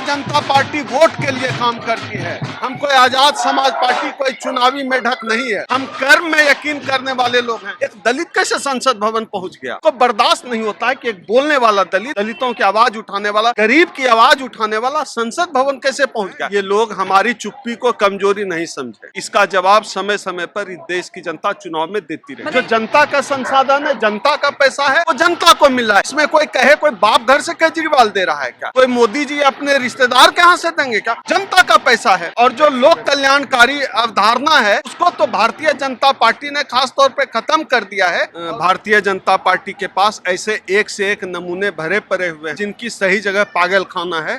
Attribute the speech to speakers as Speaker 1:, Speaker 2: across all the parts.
Speaker 1: जनता party vote के लिए काम करती है। हम कोई आजाद समाज पार्टी कोई चुनावी मेढक नहीं है। हम कर्म में यकीन करने वाले लोग हैं। एक दलित कैसे संसद भवन पहुंच गया? को बर्दाश्त नहीं होता है कि एक बोलने वाला दलित, दलितों की आवाज उठाने वाला, गरीब की आवाज उठाने वाला संसद भवन कैसे पहुंच गया? ये लोग हमारी चुप्पी को कमजोरी नहीं समझे। इसका जवाब समय समय पर इस देश की जनता चुनाव में देती रहे। जो जनता का संसाधन है, जनता का पैसा है, वो जनता को मिल रहा है। इसमें कोई कहे कोई बाप घर से केजरीवाल दे रहा है क्या? कोई मोदी जी अपने रिश्तेदार के यहाँ से देंगे क्या? जनता का पैसा है। और जो लोक कल्याणकारी अवधारणा है उसको तो भारतीय जनता पार्टी ने खास तौर पे खत्म कर दिया है। भारतीय जनता पार्टी के पास ऐसे एक से एक नमूने भरे पड़े हुए हैं जिनकी सही जगह पागल खाना है।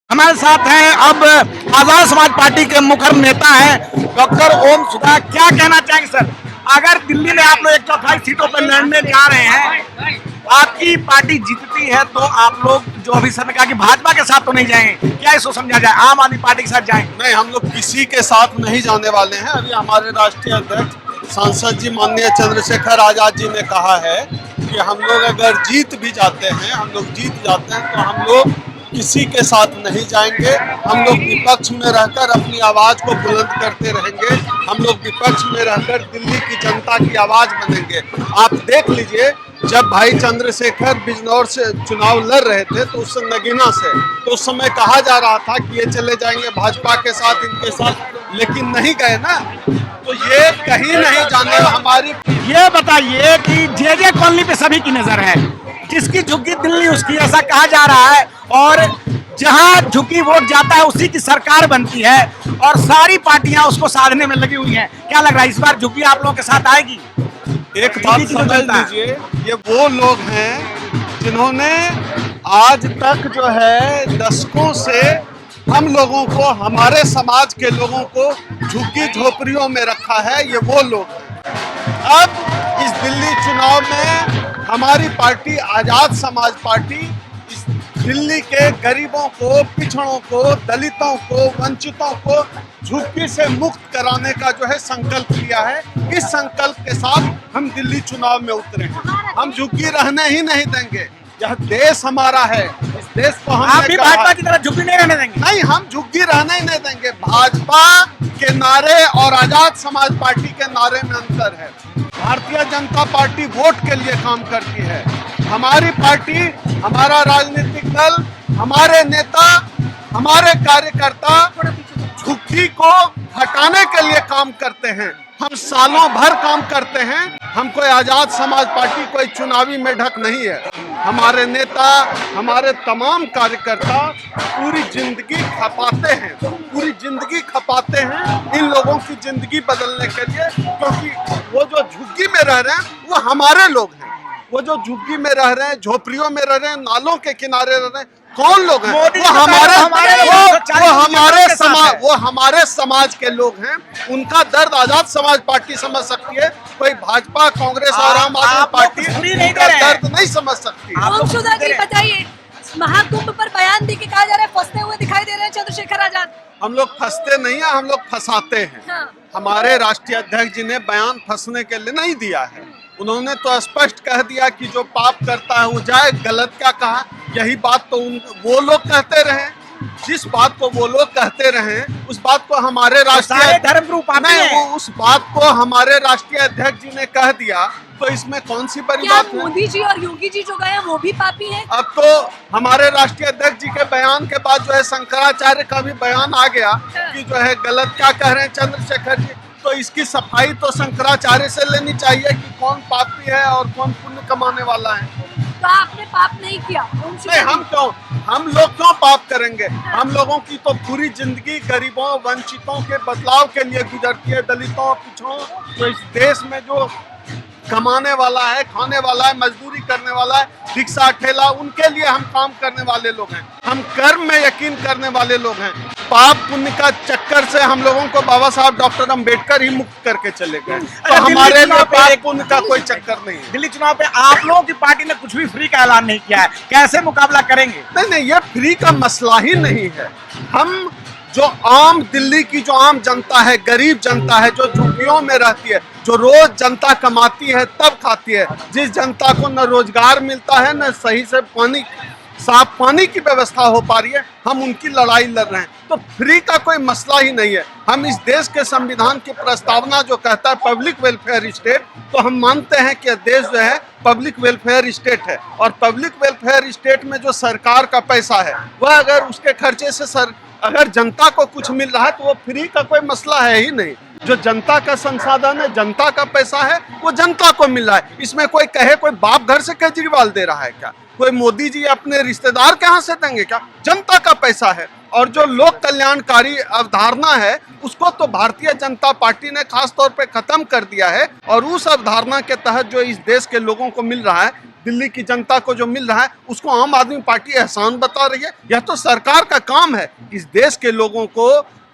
Speaker 2: हमारे साथ हैं अब आजाद समाज पार्टी के मुखर नेता हैं डॉक्टर ओम सुधा। क्या कहना चाहेंगे सर? अगर दिल्ली में आप लोग 1/4 सीटों पर लड़ने जा रहे हैं, आपकी पार्टी जीतती है तो आप लोग जो अभी सर ने कहा कि भाजपा के साथ तो नहीं जाएंगे, क्या इसको समझा जाए? आम आदमी पार्टी के साथ जाएंगे?
Speaker 1: नहीं, हम लोग किसी के साथ नहीं जाने वाले हैं। अभी हमारे राष्ट्रीय अध्यक्ष सांसद जी माननीय चंद्रशेखर आजाद जी ने कहा है कि हम लोग अगर जीत भी जाते हैं, हम लोग जीत जाते हैं तो हम लोग किसी के साथ नहीं जाएंगे। हम लोग विपक्ष में रहकर अपनी आवाज को बुलंद करते रहेंगे। हम लोग विपक्ष में रहकर दिल्ली की जनता की आवाज बनेंगे। आप देख लीजिए, जब भाई चंद्रशेखर बिजनौर से चुनाव लड़ रहे थे तो उस नगीना से, तो उस समय कहा जा रहा था कि ये चले जाएंगे भाजपा के साथ, इनके साथ, लेकिन नहीं गए ना। तो ये कहीं नहीं जाने। हमारी
Speaker 2: ये बताइए कि जे कॉलोनी पे सभी की नजर है, जिसकी झुकी दिल्ली उसकी, ऐसा कहा जा रहा है। और जहां झुकी वोट जाता है उसी की सरकार बनती है और सारी पार्टियां उसको साधने में लगी हुई हैं। क्या लग रहा है इस बार झुकी आप लोगों के साथ आएगी?
Speaker 1: एक बात समझ लीजिए, ये वो लोग हैं जिन्होंने आज तक जो है दशकों से हम लोगों को, हमारे समाज के लोगों को झुग्गी झोपड़ियों में रखा है। ये वो लोग हैं। अब इस दिल्ली चुनाव में हमारी पार्टी आजाद समाज पार्टी इस दिल्ली के गरीबों को, पिछड़ों को, दलितों को, वंचितों को झुग्गी से मुक्त कराने का जो है संकल्प लिया है। इस संकल्प के साथ हम दिल्ली चुनाव में उतरे हैं। हम झुग्गी रहने ही नहीं देंगे। यह देश हमारा है। इस देश को हम
Speaker 2: भी भाजपा की तरह झुग्गी नहीं रहने देंगे।
Speaker 1: नहीं, हम झुग्गी रहने ही नहीं देंगे। भाजपा के नारे और आजाद समाज पार्टी के नारे में अंतर है। भारतीय जनता पार्टी वोट के लिए काम करती है। हमारी पार्टी, हमारा राजनीतिक दल, हमारे नेता, हमारे कार्यकर्ता झुग्गी को हटाने के लिए काम करते हैं। हम सालों भर काम करते हैं। हम कोई आजाद समाज पार्टी कोई चुनावी मेढक नहीं है। हमारे नेता, हमारे तमाम कार्यकर्ता पूरी जिंदगी खपाते हैं, पूरी जिंदगी खपाते हैं इन लोगों की जिंदगी बदलने के लिए। क्योंकि वो जो झुग्गी में रह रहे हैं वो हमारे लोग हैं। वो जो झुग्गी में रह रहे हैं, झोपड़ियों में रह रहे हैं, नालों के किनारे रह रहे हैं, कौन लोग हैं? वो हमारे समाज के लोग हैं। उनका दर्द आजाद समाज पार्टी समझ सकती है। कोई भाजपा, कांग्रेस और आम आदमी पार्टी उनका दर्द नहीं समझ सकती।
Speaker 3: ओम सुधा जी बताइए, महाकुंभ पर बयान दे के कहा जा रहा है फंसते हुए दिखाई दे रहे हैं चंद्रशेखर आजाद।
Speaker 1: हम लोग फंसते नहीं है, हम लोग फंसाते हैं।
Speaker 3: हाँ।
Speaker 1: हमारे राष्ट्रीय अध्यक्ष जी ने बयान फंसने के लिए नहीं दिया है। उन्होंने तो स्पष्ट कह दिया कि जो पाप करता है वो जाए। गलत क्या कहा? यही बात तो वो लोग कहते रहे। जिस बात को वो लोग कहते रहे उस बात को हमारे राष्ट्रीय उस बात को हमारे राष्ट्रीय अध्यक्ष जी ने कह दिया, तो इसमें कौन सी बड़ी बात है?
Speaker 3: मोदी जी और योगी जी जो गए हैं वो भी पापी हैं?
Speaker 1: अब तो हमारे राष्ट्रीय अध्यक्ष जी के बयान के बाद जो है शंकराचार्य का भी बयान आ गया कि जो है गलत क्या कह रहे हैं चंद्रशेखर जी। तो इसकी सफाई तो शंकराचार्य से लेनी चाहिए कि कौन पापी है और कौन पुण्य कमाने वाला है।
Speaker 3: तो आपने पाप नहीं किया?
Speaker 1: नहीं, हम लोग क्यों पाप करेंगे? हम लोगों की तो पूरी जिंदगी गरीबों, वंचितों के बदलाव के लिए गुजरती है। दलितों, पिछड़ों, तो इस देश में जो कमाने वाला है, खाने वाला है, मजदूरी करने वाला है, रिक्शा ठेला, उनके लिए हम काम करने वाले लोग हैं। हम कर्म में यकीन करने वाले लोग हैं। पाप पुण्य का चक्कर से हम लोगों को बाबा साहब डॉक्टर अम्बेडकर ही मुक्त करके चले गए। तो हमारे लिए पाप पुण्य का कोई चक्कर नहीं है।
Speaker 2: दिल्ली चुनाव पे आप लोगों की पार्टी ने कुछ भी फ्री का ऐलान नहीं किया है, कैसे मुकाबला करेंगे?
Speaker 1: नहीं, ये फ्री का मसला ही नहीं है। हम जो आम दिल्ली की जो आम जनता है, गरीब जनता है, जो झुग्गियों में रहती है, जो रोज जनता कमाती है तब खाती है, जिस जनता को न रोजगार मिलता है न सही से पानी, साफ पानी की व्यवस्था हो पा रही है, हम उनकी लड़ाई लड़ रहे हैं। तो फ्री का कोई मसला ही नहीं है। हम इस देश के संविधान की प्रस्तावना जो कहता है पब्लिक वेलफेयर स्टेट, तो हम मानते हैं कि देश जो है पब्लिक वेलफेयर स्टेट है, और पब्लिक वेलफेयर स्टेट में जो सरकार का पैसा है वह अगर उसके खर्चे से अगर जनता को कुछ मिल रहा है तो वो फ्री का कोई मसला है ही नहीं। जो जनता का संसाधन है, जनता का पैसा है, वो जनता को मिल रहा है। इसमें कोई कहे कोई बाप घर से केजरीवाल दे रहा है क्या, कोई मोदी जी अपने रिश्तेदार के यहाँ से देंगे क्या? जनता का पैसा है। और जो लोक कल्याणकारी अवधारणा है उसको तो भारतीय जनता पार्टी ने खास तौर पे खत्म कर दिया है, और उस अवधारणा के तहत जो इस देश के लोगों को मिल रहा है, दिल्ली की जनता को जो मिल रहा है, उसको आम आदमी पार्टी एहसान बता रही है। यह तो सरकार का काम है। इस देश के लोगों को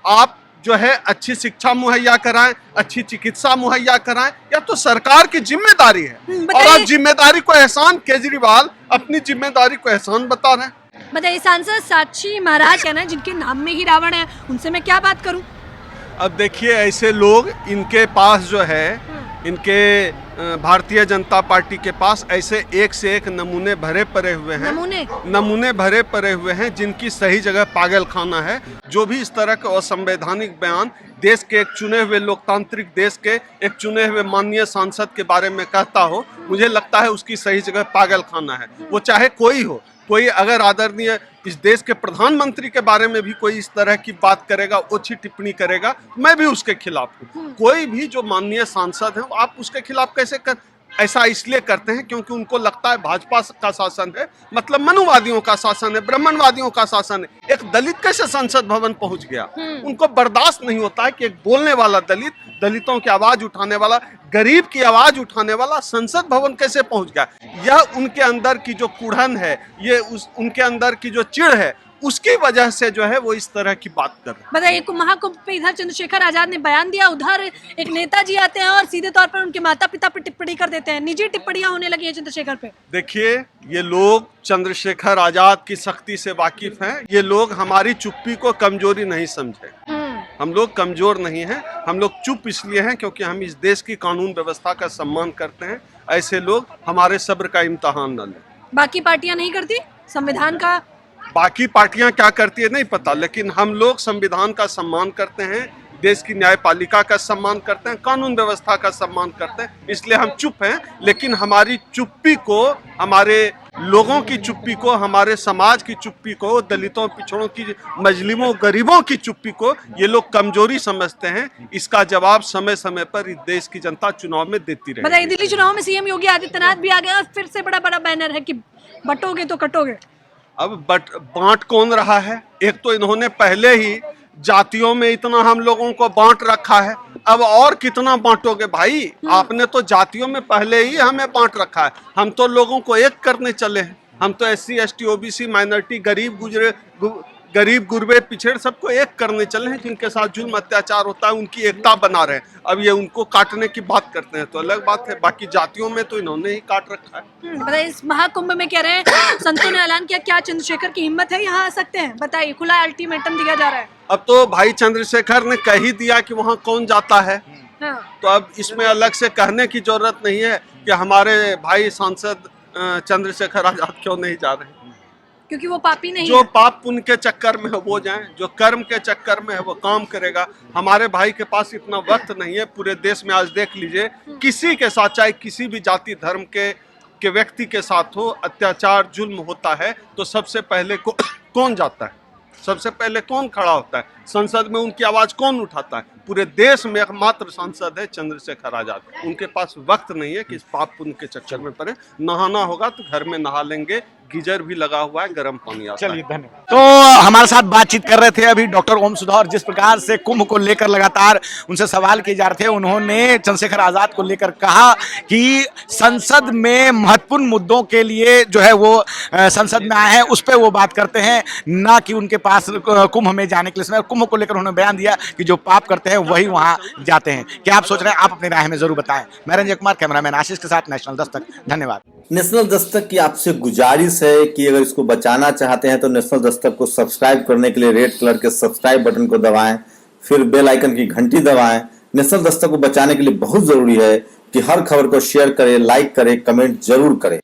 Speaker 1: आप जो है अच्छी शिक्षा मुहैया कराएं, अच्छी चिकित्सा मुहैया कराएं, या तो सरकार की जिम्मेदारी है। और अब जिम्मेदारी को एहसान, केजरीवाल अपनी जिम्मेदारी को एहसान बता रहे हैं।
Speaker 3: बताइए, सांसद साक्षी महाराज कहना है जिनके नाम में ही रावण है, उनसे मैं क्या बात करूं?
Speaker 1: अब देखिए, ऐसे लोग, इनके पास जो है, इनके भारतीय जनता पार्टी के पास ऐसे एक से एक नमूने भरे पड़े हुए हैं, नमूने भरे पड़े हुए हैं जिनकी सही जगह पागल खाना है। जो भी इस तरह के असंवैधानिक बयान देश के एक चुने हुए लोकतांत्रिक देश के एक चुने हुए माननीय सांसद के बारे में कहता हो, मुझे लगता है उसकी सही जगह पागल खाना है। वो चाहे कोई हो, कोई अगर आदरणीय इस देश के प्रधानमंत्री के बारे में भी कोई इस तरह की बात करेगा, ओछी टिप्पणी करेगा, मैं भी उसके खिलाफ हूँ। कोई भी जो माननीय सांसद है आप उसके खिलाफ कैसे कर, ऐसा इसलिए करते हैं क्योंकि उनको लगता है भाजपा का शासन है, मतलब मनुवादियों का शासन है, ब्राह्मणवादियों का शासन है। एक दलित कैसे संसद भवन पहुंच गया? उनको बर्दाश्त नहीं होता है कि एक बोलने वाला दलित, दलितों की आवाज उठाने वाला, गरीब की आवाज उठाने वाला संसद भवन कैसे पहुंच गया। यह उनके अंदर की जो कुढ़न है, ये उनके अंदर की जो चिढ़ है, उसकी वजह से जो है वो इस तरह की बात कर रहे हैं।
Speaker 3: बताइए, महाकुंभ पे इधर चंद्रशेखर आजाद ने बयान दिया, उधर एक नेताजी आते हैं और सीधे तौर पर उनके माता पिता पर टिप्पणी कर देते हैं, निजी टिप्पणियां होने लगी हैं चंद्रशेखर पे।
Speaker 1: देखिए, ये लोग चंद्रशेखर आजाद की शक्ति से वाकिफ हैं। ये लोग हमारी चुप्पी को कमजोरी नहीं समझे। हम लोग कमजोर नहीं हैं, हम लोग चुप इसलिए हैं क्योंकि हम इस देश की कानून व्यवस्था का सम्मान करते हैं। ऐसे लोग हमारे सब्र का इम्तहान न लें।
Speaker 3: बाकी पार्टियां नहीं करती संविधान का?
Speaker 1: बाकी पार्टियां क्या करती है नहीं पता, लेकिन हम लोग संविधान का सम्मान करते हैं, देश की न्यायपालिका का सम्मान करते हैं, कानून व्यवस्था का सम्मान करते हैं, इसलिए हम चुप हैं। लेकिन हमारी चुप्पी को, हमारे लोगों की चुप्पी को, हमारे समाज की चुप्पी को, दलितों, पिछड़ों की, मजलूमों, गरीबों की चुप्पी को ये लोग कमजोरी समझते हैं। इसका जवाब समय समय पर इस देश की जनता चुनाव में देती रहेगी।
Speaker 3: बताइए, दिल्ली चुनाव में सीएम योगी आदित्यनाथ भी आ गए और फिर से बड़ा बड़ा बैनर है कि बटोगे तो कटोगे।
Speaker 1: अब बांट कौन रहा है? एक तो इन्होंने पहले ही जातियों में इतना हम लोगों को बांट रखा है, अब और कितना बांटोगे भाई? आपने तो जातियों में पहले ही हमें बांट रखा है। हम तो लोगों को एक करने चले हैं। हम तो SC ST OBC माइनॉरिटी, गरीब गुरबे पिछड़े सबको एक करने चले हैं। जिनके साथ जुल्म अत्याचार होता है उनकी एकता बना रहे हैं। अब ये उनको काटने की बात करते हैं तो अलग बात है, बाकी जातियों में तो इन्होंने ही काट रखा है।
Speaker 3: बताइए, इस महाकुंभ में कह रहे हैं संतों ने ऐलान किया, क्या चंद्रशेखर की हिम्मत है यहाँ आ सकते हैं? बताइए, खुला अल्टीमेटम दिया जा रहा है।
Speaker 1: अब तो भाई चंद्रशेखर ने कह ही दिया कि वहाँ कौन जाता है, तो अब इसमें अलग से कहने की जरूरत नहीं है कि हमारे भाई सांसद चंद्रशेखर आजाद क्यों नहीं जा रहे हैं,
Speaker 3: क्योंकि वो पापी नहीं
Speaker 1: जो
Speaker 3: है।
Speaker 1: पाप पुण्य के चक्कर में है वो जाएं, जो कर्म के चक्कर में है वो काम करेगा। हमारे भाई के पास इतना वक्त नहीं है। पूरे देश में आज देख लीजिए, किसी के साथ, चाहे किसी भी जाति धर्म के व्यक्ति के साथ हो, अत्याचार जुल्म होता है तो सबसे पहले कौन जाता है? सबसे पहले कौन खड़ा होता है? संसद में उनकी आवाज कौन उठाता है? पूरे देश में एकमात्र सांसद है चंद्रशेखर आजाद। उनके पास वक्त नहीं है कि इस पाप पुण्य के चक्कर में पड़े। नहाना होगा तो घर में नहा लेंगे, गीजर भी लगा हुआ है, गर्म पानी आता है।
Speaker 2: चलिए, धन्यवाद। तो हमारे साथ बातचीत कर रहे थे अभी डॉक्टर ओम सुधा, और जिस प्रकार से कुंभ को लेकर लगातार उनसे सवाल किए जा रहे थे, उन्होंने चंद्रशेखर आजाद को लेकर कहा कि संसद में महत्वपूर्ण मुद्दों के लिए जो है वो संसद में आए हैं, उस पर वो बात करते हैं, ना कि उनके पास कुंभ में जाने के लिए। कुंभ को लेकर उन्होंने बयान दिया कि जो पाप करते हैं वही वहां जाते हैं। क्या आप सोच रहे हैं? आप अपनी राय में जरूर बताएं। मैं रंजय कुमार, कैमरामैन आशीष के साथ, नेशनल दस्तक। धन्यवाद।
Speaker 4: नेशनल दस्तक की आपसे गुजारिश है कि अगर इसको बचाना चाहते हैं तो नेशनल दस्तक को सब्सक्राइब करने के लिए रेड कलर के सब्सक्राइब बटन को दबाएं, फिर बेल आइकन की घंटी दबाएं। नेशनल दस्तक को बचाने के लिए बहुत जरूरी है कि हर खबर को शेयर करें, लाइक करें, कमेंट जरूर करें।